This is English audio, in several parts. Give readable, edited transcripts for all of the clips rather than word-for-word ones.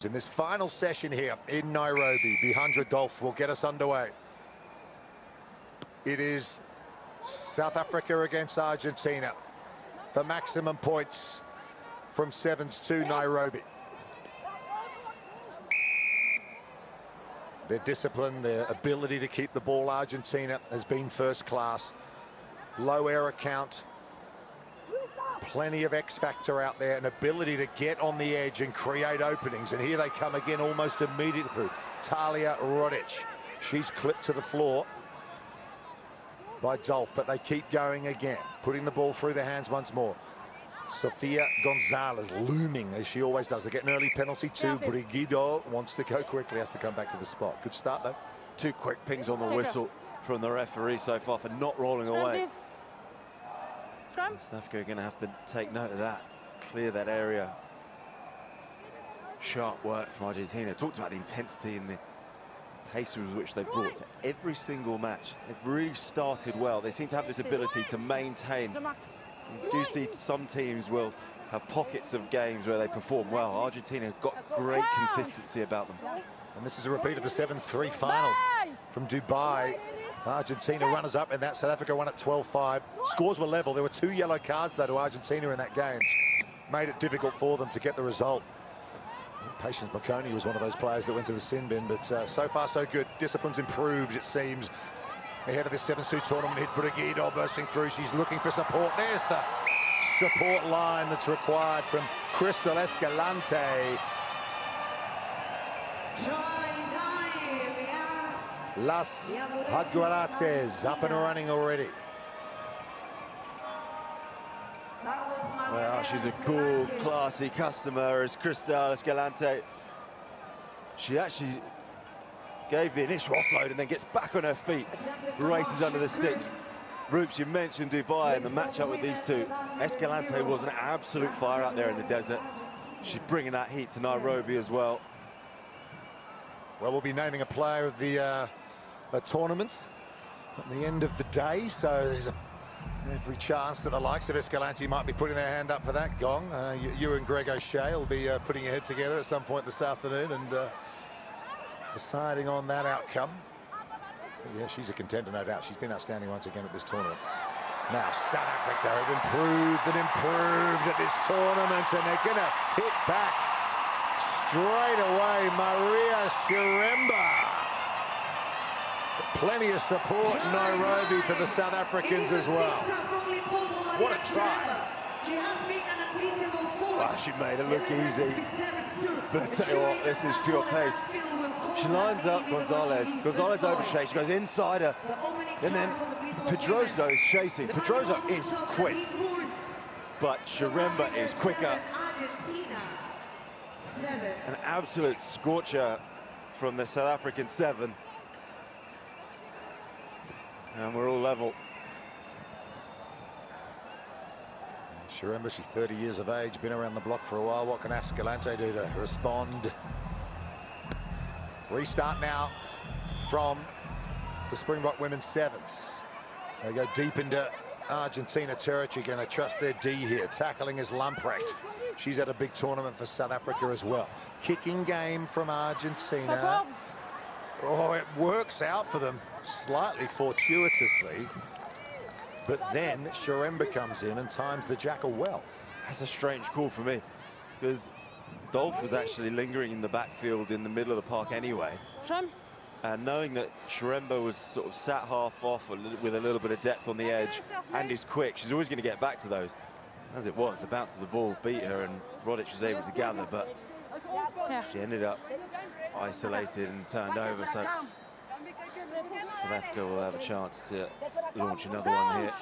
In this final session here in Nairobi, Bihandra Dolph will get us underway. It is South Africa against Argentina for maximum points from sevens to Nairobi. Their discipline, their ability to keep the ball, Argentina has been first class. Low error count. Plenty of X factor out there, an ability to get on the edge and create openings. And here they come again almost immediately through. Talia Rodic. She's clipped to the floor by Dolph, but they keep going again, putting the ball through their hands once more. Sofia Gonzalez looming as she always does. They get an early penalty too. Brigido wants to go quickly, has to come back to the spot. Good start though. Two quick pings on the whistle from the referee so far for not rolling away. South Africa are going to have to take note of that, clear that area. Sharp work from Argentina. Talked about the intensity and the pace with which they brought to every single match. They've really started well. They seem to have this ability to maintain. You do see some teams will have pockets of games where they perform well. Argentina have got great consistency about them. And this is a repeat of the 7-3 final from Dubai. Argentina runners-up in that. South Africa won at 12-5. Scores were level. There were 2 yellow cards, though, to Argentina in that game. Made it difficult for them to get the result. Patience Makoni was one of those players that went to the sin bin, but so far so good. Discipline's improved, it seems. Ahead of this 7-2 tournament, here's Brigido bursting through. She's looking for support. There's the support line that's required from Crystal Escalante. Las Jaguaretes up and running already. Well, she's a cool, classy customer as Crystal Escalante. She actually gave the initial offload and then gets back on her feet, races under the sticks. Roops, you mentioned Dubai and the matchup with these two. Escalante was an absolute fire out there in the desert. She's bringing that heat to Nairobi as well. Well, we'll be naming a player of the tournament at the end of the day, so there's every chance that the likes of Escalante might be putting their hand up for that gong. You and Greg O'Shea will be putting your head together at some point this afternoon and deciding on that outcome. But yeah, she's a contender, no doubt. She's been outstanding once again at this tournament. Now, South Africa have improved and improved at this tournament, and they're going to hit back straight away. Maria Shiremba. Plenty of support in Nairobi for the South Africans as well. What a try. Wow, she made it look easy. But I tell you what, this is pure pace. She lines up Gonzalez. Gonzalez overshakes. She goes inside her. And then Pedroso is chasing. Pedroso is quick. But Shiremba is quicker. An absolute scorcher from the South African 7. And we're all level. Shiremba, she's 30 years of age, been around the block for a while. What can Escalante do to respond? Restart now from the Springbok women's sevens. They go deep into Argentina territory, going to trust their D here. Tackling is Lamprecht. She's at a big tournament for South Africa as well. Kicking game from Argentina. Oh, it works out for them slightly fortuitously. But then Shiremba comes in and times the jackal well. That's a strange call for me, because Dolph was actually lingering in the backfield in the middle of the park anyway. And knowing that Shiremba was sort of sat half off with a little bit of depth on the edge and is quick, she's always going to get back to those. As it was, the bounce of the ball beat her and Rodic was able to gather, but she ended up isolated and turned over. So South Africa will have a chance to launch another one here.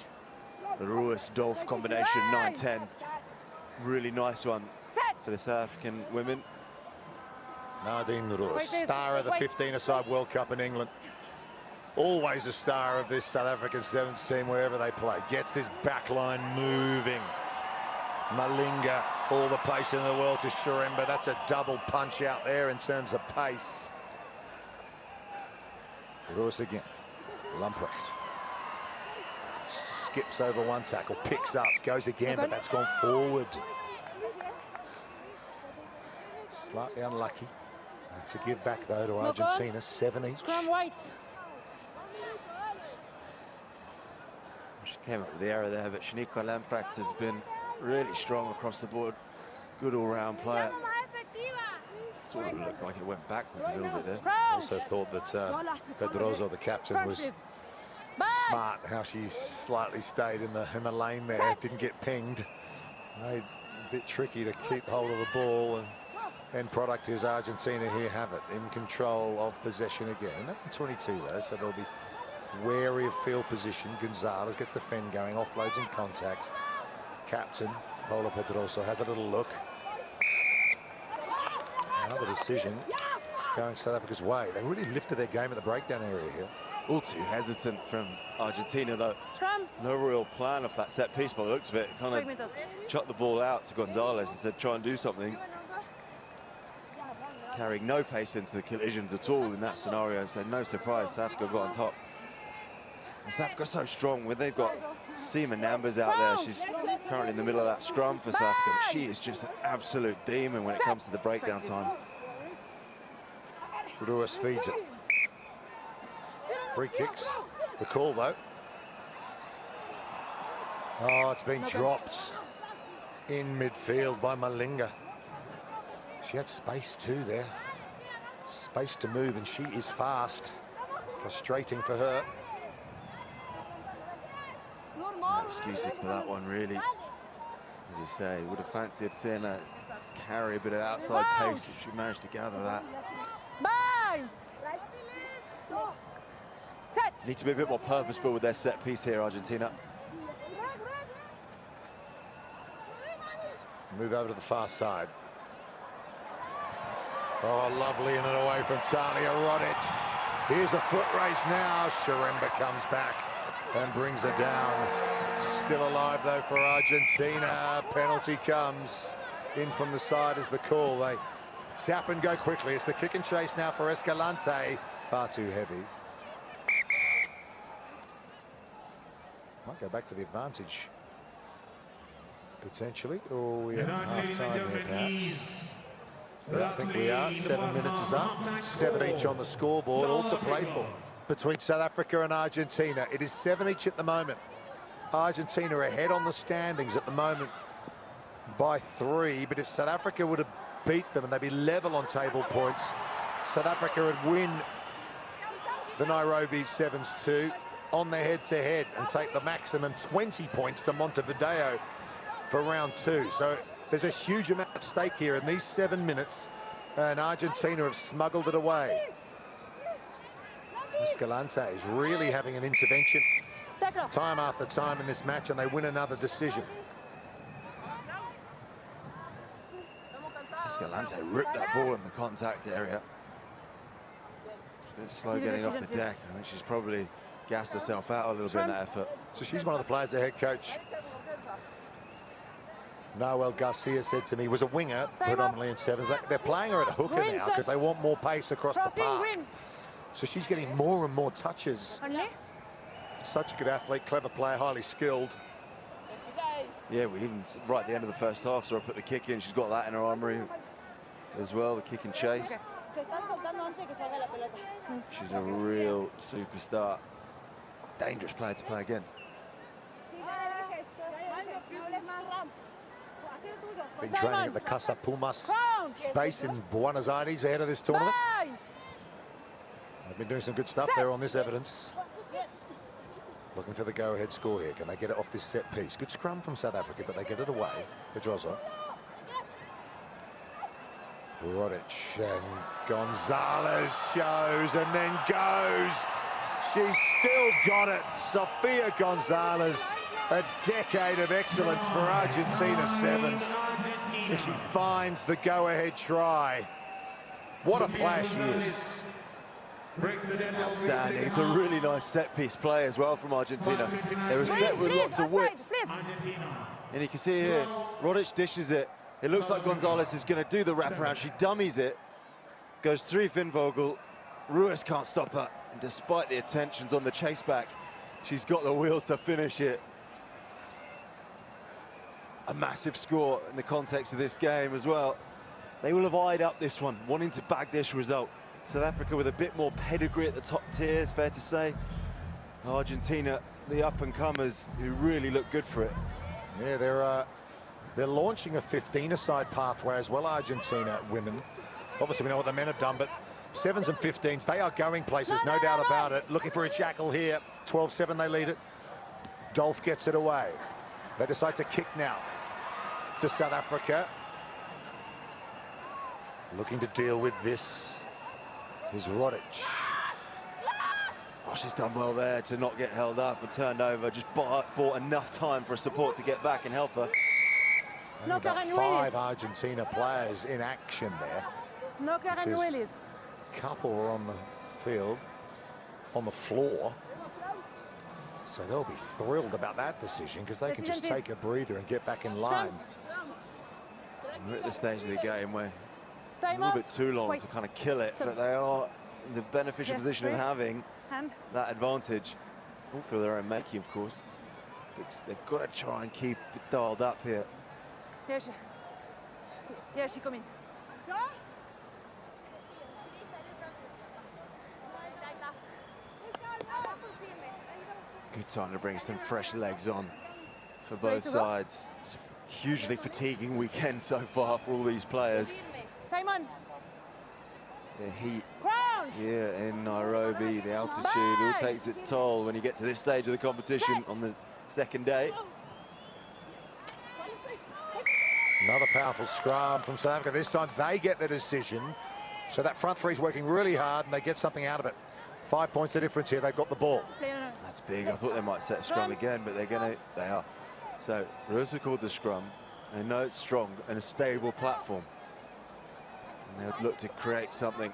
The Ruiz-Dolph combination, 9-10. Really nice one for the South African women. Nadine Ruiz, star of the 15-a-side World Cup in England. Always a star of this South African sevens team wherever they play. Gets this back line moving. Malinga, all the pace in the world to Shiremba. That's a double punch out there in terms of pace. Ruiz again. Lamprecht. Skips over one tackle, picks up, goes again, but that's gone forward. Slightly unlucky. To give back, though, to Argentina, 7 each. Scrum right. She came up with the error there, but Shaniqua Lamprecht has been really strong across the board. Good all-round player. Sort of looked like it went backwards a little bit there. Also thought that Pedroso, the captain, was smart how she slightly stayed in the lane there. Didn't get pinged. Made a bit tricky to keep hold of the ball, and end product is Argentina here have it in control of possession again. And that's 22 though, so they'll be wary of field position. Gonzalez gets the fend going, offloads in contact. Captain Paula Pedroso has a little look. Another decision going South Africa's way. They really lifted their game at the breakdown area here. All too hesitant from Argentina, though. Scrum. No real plan of that set piece by the looks of it. Kind of chucked the ball out to Gonzalez and said, try and do something. Carrying no pace into the collisions at all in that scenario, so no surprise South Africa got on top. And South Africa's so strong when they've got Seema Nambers out there. She's currently in the middle of that scrum for South Africa, but she is just an absolute demon when it comes to the breakdown time. Ruiz feeds it. Free kicks. The call, though. Oh, it's been dropped in midfield by Malinga. She had space too there. Space to move, and she is fast. Frustrating for her. No excuses for that one, really. As you say, would have fancied seeing her carry a bit of outside pace if she managed to gather that. Need to be a bit more purposeful with their set piece here, Argentina. Move over to the far side. Oh, lovely in and away from Talia Rodic. Here's a foot race now. Sharemba comes back and brings her down. Still alive, though, for Argentina. Penalty comes in from the side as the call. They tap and go quickly. It's the kick and chase now for Escalante. Far too heavy. Might go back for the advantage. Potentially. Or we have half-time here, perhaps. I don't think we are. 7 minutes is up. 7 each on the scoreboard, all to play for. Between South Africa and Argentina, it is 7 each at the moment. Argentina are ahead on the standings at the moment by 3, but if South Africa would have beat them and they'd be level on table points, South Africa would win the Nairobi 7s2 on the head-to-head and take the maximum 20 points to Montevideo for round 2. So there's a huge amount at stake here in these 7 minutes, and Argentina have smuggled it away. Escalante is really having an intervention time after time in this match, and they win another decision. Escalante ripped that ball in the contact area. A bit slow getting off the deck. I think she's probably gassed herself out a little bit in that effort. So she's one of the players the head coach Noel Garcia said to me was a winger, predominantly in sevens. They're playing her at a hooker now because they want more pace across the park. So she's getting more and more touches. Such a good athlete, clever player, highly skilled. Yeah, we even, right at the end of the first half, saw her put the kick in. She's got that in her armory as well, the kick and chase. She's a real superstar. Dangerous player to play against. Been training at the Casa Pumas base in Buenos Aires ahead of this tournament. They've been doing some good stuff there on this evidence. Looking for the go-ahead score here. Can they get it off this set piece? Good scrum from South Africa, but they get it away. Pedroso. Rodic and Gonzalez shows and then goes. She's still got it. Sofia Gonzalez. A decade of excellence for Argentina sevens. And she finds the go-ahead try. What a player she is. Outstanding. It's a really nice set-piece play as well from Argentina. They were set with lots of width. And you can see here, Rodic dishes it. It looks like Gonzalez is going to do the wraparound. She dummies it. Goes through Finvogel. Ruiz can't stop her. And despite the attentions on the chase back, she's got the wheels to finish it. A massive score in the context of this game as well. they will have eyed up this one, wanting to bag this result. South Africa with a bit more pedigree at the top tier, it's fair to say. Argentina, the up-and-comers who really look good for it. Yeah, they're launching a 15-a-side pathway as well, Argentina women. Obviously, we know what the men have done, but 7s and 15s, they are going places, no doubt about it. Looking for a jackal here. 12-7, they lead it. Dolph gets it away. They decide to kick now to South Africa. Looking to deal with this is Rodic. Oh, she's done well there to not get held up and turned over. Just bought enough time for support to get back and help her. Only about 5 Argentina players in action there. A couple were on the field, on the floor. So they'll be thrilled about that decision because they can just take a breather and get back in line. We're at the stage of the game where a little bit too long to kind of kill it, but they are in the beneficial position of having that advantage, all through their own making, of course. They've got to try and keep it dialed up here. She come in. Good time to bring some fresh legs on for both sides. It's a hugely fatiguing weekend so far for all these players. The heat here in Nairobi, the altitude, all takes its toll when you get to this stage of the competition on the second day. Another powerful scrum from South Africa. This time they get the decision. So that front three is working really hard and they get something out of it. 5 points the difference here. They've got the ball. That's big. I thought they might set a scrum again, but they are. So Rosa called the scrum. They know it's strong and a stable platform. And they'll look to create something.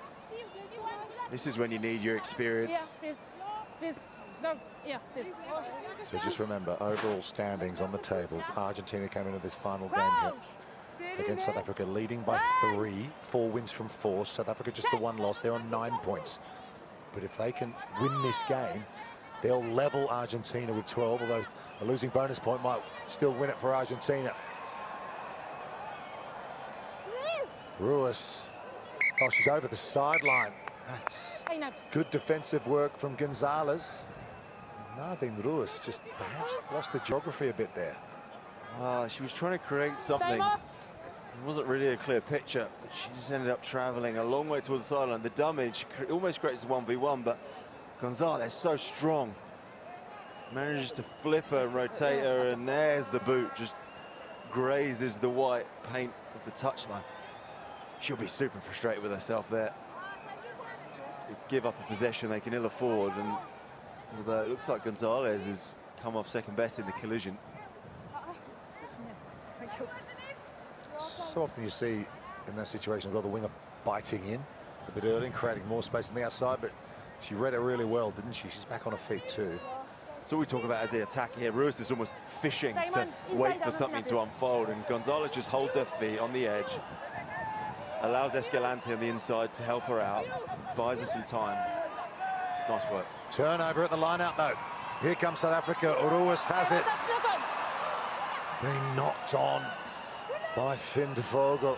This is when you need your experience. So just remember, overall standings on the table. Argentina came into this final game here against South Africa, leading by 3. 4 wins from 4. South Africa just the 1 loss. They're on 9 points. But if they can win this game, they'll level Argentina with 12, although a losing bonus point might still win it for Argentina. Ruiz. Oh, she's over the sideline. That's good defensive work from Gonzalez. Nadine Ruiz just perhaps lost the geography a bit there. She was trying to create something. It wasn't really a clear picture, but she just ended up traveling a long way towards the sideline. The damage almost creates a 1v1, but Gonzalez so strong. Manages to flip her, rotate her, and there's the boot. Just grazes the white paint of the touchline. She'll be super frustrated with herself there. Give up a possession they can ill afford, and although it looks like Gonzalez has come off second best in the collision. So often you see in that situation, you've got the winger biting in a bit early and creating more space on the outside, but she read it really well, didn't she? She's back on her feet too. So we talk about as the attack here. Ruiz is almost fishing to wait for something to unfold, and Gonzalez just holds her feet on the edge, allows Escalante on the inside to help her out, buys her some time. It's nice work. Turnover at the line-out though. Here comes South Africa. Ruiz has it. Being knocked on by Finn de Vogel,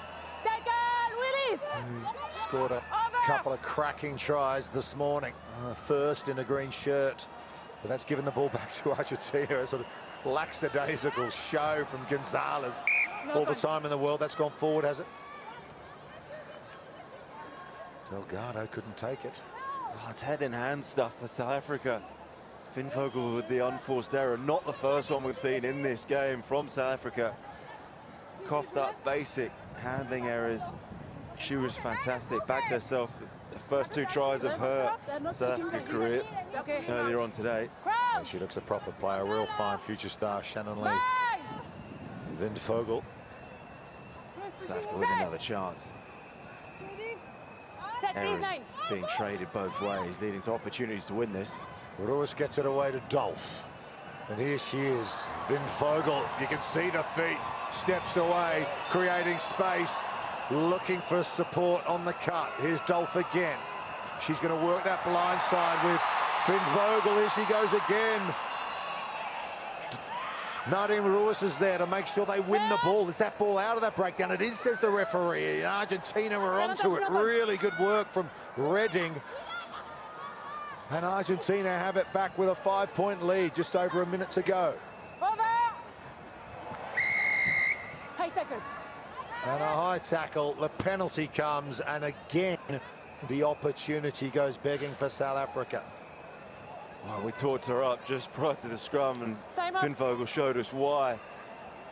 who scored a couple of cracking tries this morning. First in a green shirt, but that's given the ball back to Argentina. A sort of lackadaisical show from Gonzalez. All the time in the world. That's gone forward, has it? Delgado couldn't take it. Oh, it's head-in-hand stuff for South Africa. Finn Vogel with the unforced error. Not the first one we've seen in this game from South Africa. Coughed up basic handling errors. She was fantastic. Backed herself the first 2 tries of her South African career earlier on today. Yeah, she looks a proper player, a real fine future star. Shannon Lee. Finn Vogel. South Africa with another chance. Errors being traded both ways, leading to opportunities to win this. Ruiz gets it away to Dolph. And here she is, Finn Vogel. You can see the feet, steps away, creating space, looking for support on the cut. Here's Dolph again. She's going to work that blind side with Finn Vogel. Here she goes again. Nadine Ruiz is there to make sure they win the ball. Is that ball out of that breakdown? It is, says the referee. Argentina were onto it. Really good work from Redding. And Argentina have it back with a 5-point lead, just over a minute to go. And a high tackle, the penalty comes, and again, the opportunity goes begging for South Africa. Well, we talked her up just prior to the scrum, and Finn Vogel showed us why.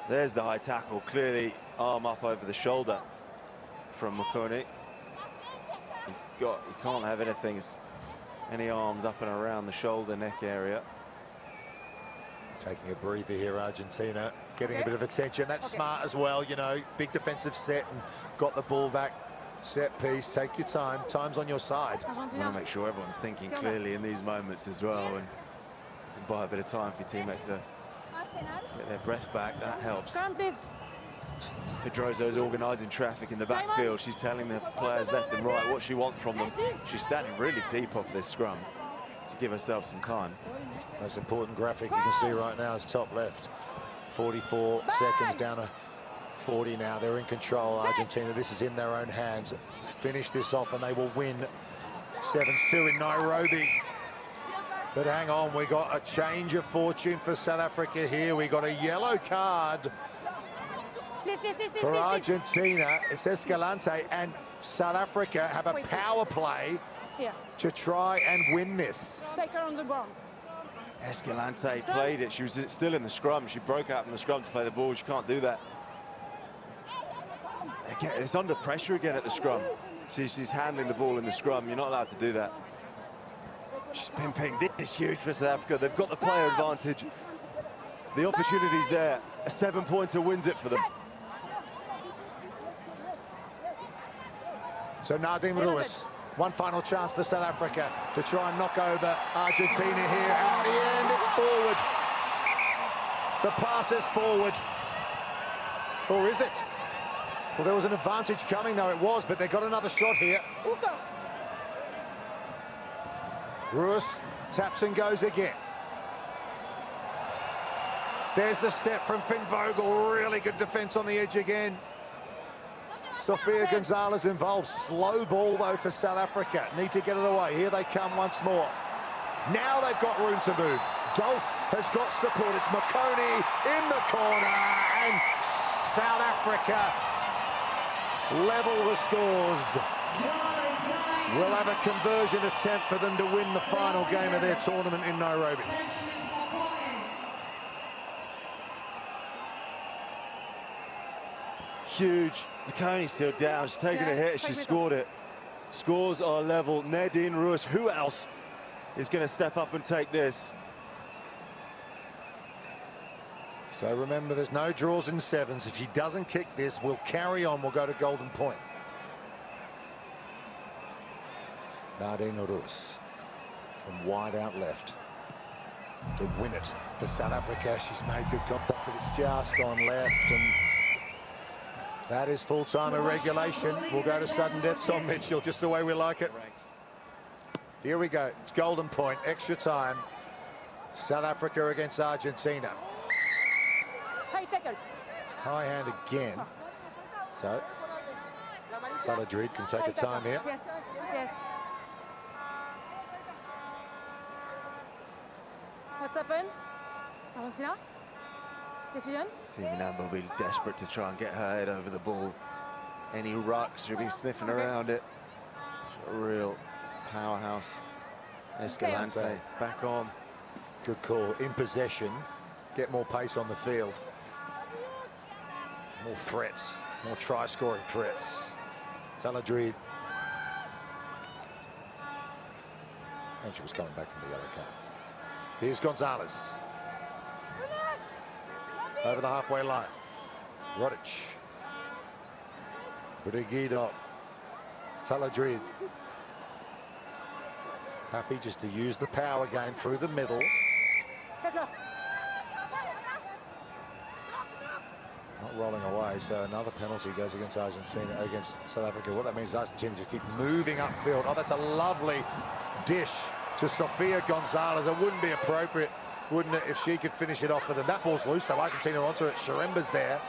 There's the high tackle, clearly arm up over the shoulder from Makoni. You can't have any arms up and around the shoulder, neck area. Taking a breather here, Argentina, getting a bit of attention. That's smart as well, you know, big defensive set and got the ball back. Set piece, take your time. Time's on your side. You want to make sure everyone's thinking clearly in these moments as well, and buy a bit of time for your teammates to get their breath back. That helps. Pedroso's organising traffic in the backfield. She's telling the players left and right what she wants from them. She's standing really deep off this scrum to give herself some time. Most important graphic you can see right now is top left. 44 seconds down to 40 now. They're in control, Argentina. This is in their own hands. Finish this off and they will win 7-2 in Nairobi. But hang on, we got a change of fortune for South Africa here. We got a yellow card for Argentina. It's Escalante, and South Africa have a power play to try and win this. Take her on the ground. Escalante played it. She was still in the scrum. She broke out in the scrum to play the ball. She can't do that. Again, it's under pressure again at the scrum. She's handling the ball in the scrum. You're not allowed to do that. She's pimping. This is huge for South Africa. They've got the player advantage. The opportunity's there. A 7-pointer wins it for them. So Nadine Ruiz, one final chance for South Africa to try and knock over Argentina here. At the end, it's forward. The pass is forward. Or is it? Well, there was an advantage coming, though it was, but they got another shot here. Ruiz taps and goes again. There's the step from Finn Vogel. Really good defense on the edge again. Sofia Gonzalez involved. Slow ball, though, for South Africa. Need to get it away. Here they come once more. Now they've got room to move. Dolph has got support. It's Makoni in the corner, and South Africa level the scores. We'll have a conversion attempt for them to win the final game of their tournament in Nairobi. Huge. Makoni's still down. She's taken a hit. She scored it. Scores are level. Nadine Ruiz. Who else is going to step up and take this? So remember, there's no draws in sevens. If she doesn't kick this, we'll carry on. We'll go to golden point. Nadine Ruiz from wide out left to win it for South Africa. She's made good contact, but it's just gone left, and that is full-time regulation. We'll go to sudden deaths on Mitchell, just the way we like it. Here we go. It's golden point, extra time. South Africa against Argentina. High hand again. So Saladrid can take a time here. Yes, yes. What's happened? Argentina? Decision? Simonambo will be desperate to try and get her head over the ball. Any rucks, she'll be sniffing around it. She's a real powerhouse. Escalante back on. Good call. In possession, get more pace on the field. More threats, more try-scoring threats. Saladrid. And she was coming back from the yellow card. Here's Gonzalez. Over the halfway line. Rodic. Brigida. Saladrid. Happy just to use the power game through the middle. Not rolling away, so another penalty goes against Argentina, against South Africa. What that means is Argentina just keep moving upfield. Oh, that's a lovely dish to Sofia Gonzalez. It wouldn't be appropriate wouldn't it, if she could finish it off for them. That ball's loose, though. Argentina onto it. Sharemba's there.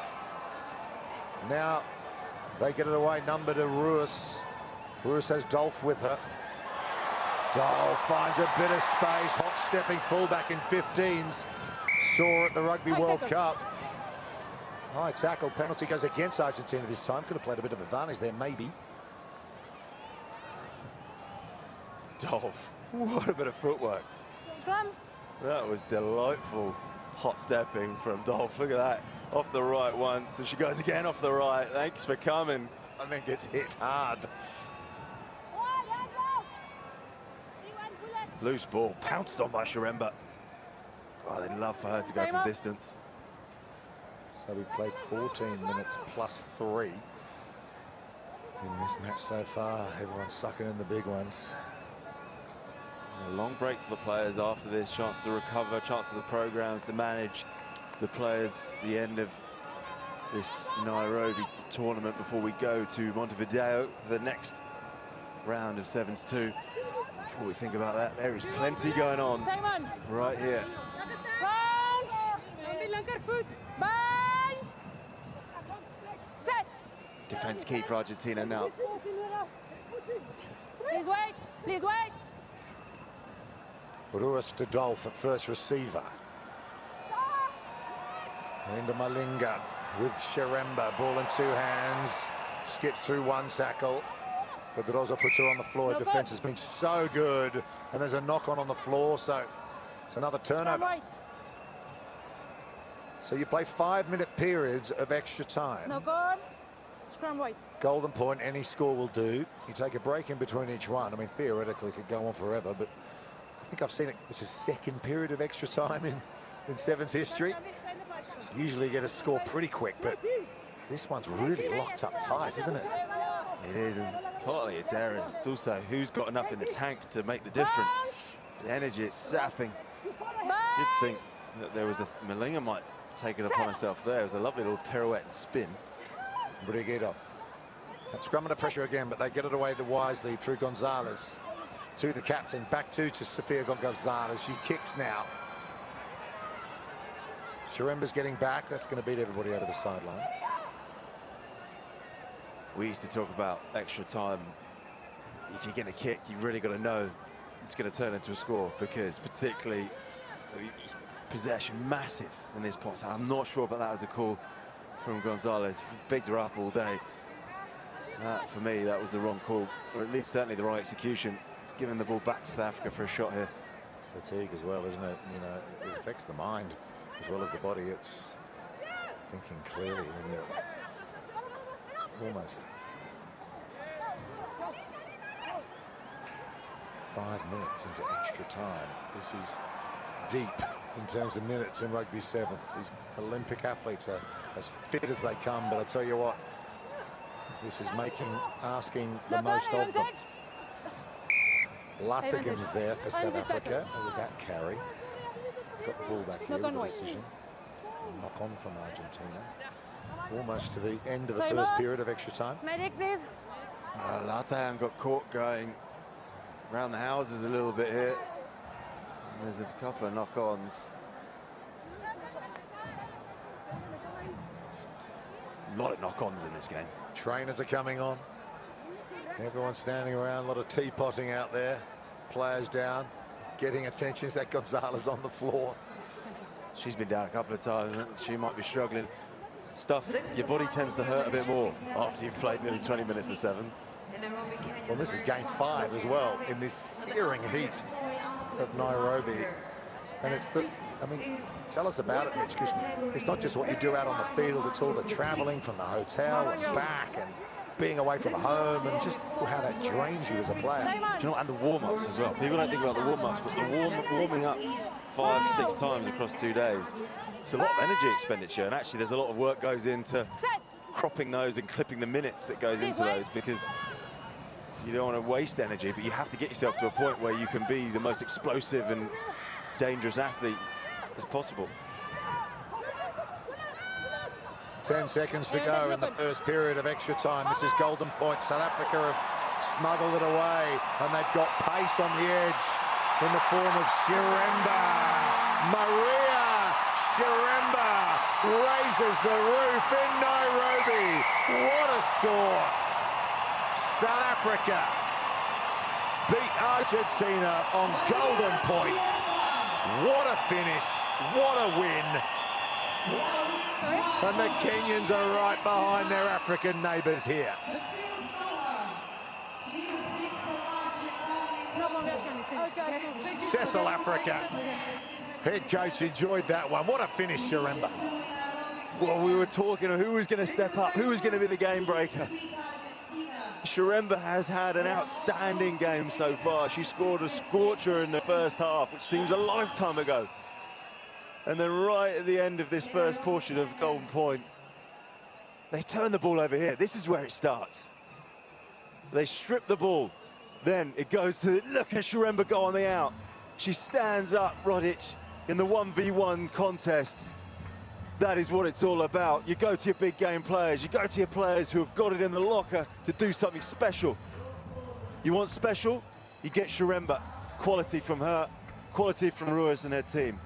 Now they get it away. Number to Ruiz. Ruiz has Dolph with her. Dolph finds a bit of space. Hot stepping fullback in 15s. Saw at the Rugby World Cup. High tackle. Penalty goes against Argentina this time. Could have played a bit of advantage there, maybe. Dolph, what a bit of footwork. Scrum. That was delightful hot stepping from Dolph. Look at that. Off the right once, and she goes again off the right. Thanks for coming. And then gets hit hard. Loose ball, pounced on by Sharemba. Oh, they'd love for her to go from distance. So we played 14 minutes plus 3 in this match so far. Everyone's sucking in the big ones. A long break for the players after this, chance to recover, chance for the programs to manage the players at the end of this Nairobi tournament before we go to Montevideo for the next round of 7s2. Before we think about that, there is plenty going on right here. Defense key for Argentina now. Please wait, please wait. Ruiz to Dolph at first receiver. Into Malinga with Sharemba. Ball in 2 hands. Skips through 1 tackle. But Rosa puts her on the floor. Defense has been so good. And there's a knock-on on the floor, so it's another turnover. So you play 5-minute periods of extra time. No good. Scrum right. Golden point, any score will do. You take a break in between each one. I mean, theoretically, it could go on forever, but I think I've seen it, which is 2nd period of extra time in Sevens history. Usually you get a score pretty quick, but this one's really locked up tight, isn't it? It is, and partly it's errors. It's also who's got enough in the tank to make the difference. The energy it's sapping. You'd think that there was Malinga might take it upon herself there. It was a lovely little pirouette and spin. Brigida. And scrum under pressure again, but they get it away to wisely through Gonzalez. To the captain, back to Sofia Gonzalez. She kicks now. Sharemba's getting back. That's going to beat everybody over the sideline. We used to talk about extra time. If you're going to kick, you've really got to know it's going to turn into a score, because particularly possession massive in this pot. So I'm not sure about that as a call from Gonzalez. Bigged her up all day. For me, that was the wrong call, or at least certainly the wrong execution. It's giving the ball back to South Africa for a shot here. It's fatigue as well, isn't it? You know, it affects the mind as well as the body. It's thinking clearly when you're almost 5 minutes into extra time. This is deep in terms of minutes in rugby sevens. These Olympic athletes are as fit as they come, but I tell you what, this is asking the most of them. Lattigan's there for South Africa with that carry. Got the ball back here with the decision. Knock on from Argentina. Almost to the end of the first period of extra time. Medic, please. Lattigan got caught going around the houses a little bit here. And there's a couple of knock-ons. A lot of knock-ons in this game. Trainers are coming on. Everyone's standing around, a lot of teapotting out there. Players down, getting attention. Is that Gonzalez on the floor? She's been down a couple of times. She might be struggling. Stuff, your body tends to hurt a bit more after you've played nearly 20 minutes of sevens. Well, this is game 5 as well in this searing heat of Nairobi. And it's the, I mean, tell us about it, Mitch, because it's not just what you do out on the field, it's all the traveling from the hotel and back and being away from home and just how that drains you as a player. You know, and the warm-ups as well. People don't think about the warm-ups, but the warming up 5, 6 times across 2 days. It's a lot of energy expenditure, and actually there's a lot of work goes into cropping those and clipping the minutes that goes into those, because you don't want to waste energy, but you have to get yourself to a point where you can be the most explosive and dangerous athlete as possible. 10 seconds to go in the first period of extra time. This is golden point. South Africa have smuggled it away, and they've got pace on the edge. in the form of Shiremba. Maria Shiremba raises the roof in Nairobi. What a score! South Africa beat Argentina on golden points. What a finish, what a win. And the Kenyans are right behind their African neighbours here. Cecil Africa, head coach, enjoyed that one. What a finish, Shiremba. Well, we were talking of who was going to step up, who was going to be the game breaker. Shiremba has had an outstanding game so far. She scored a scorcher in the first half, which seems a lifetime ago. And then right at the end of this first portion of Golden Point, they turn the ball over here. This is where it starts. They strip the ball. Then it goes to, look at Shiremba go on the out. She stands up, Rodic, in the 1v1 contest. That is what it's all about. You go to your big game players. You go to your players who have got it in the locker to do something special. You want special? You get Shiremba. Quality from her, quality from Ruiz and her team.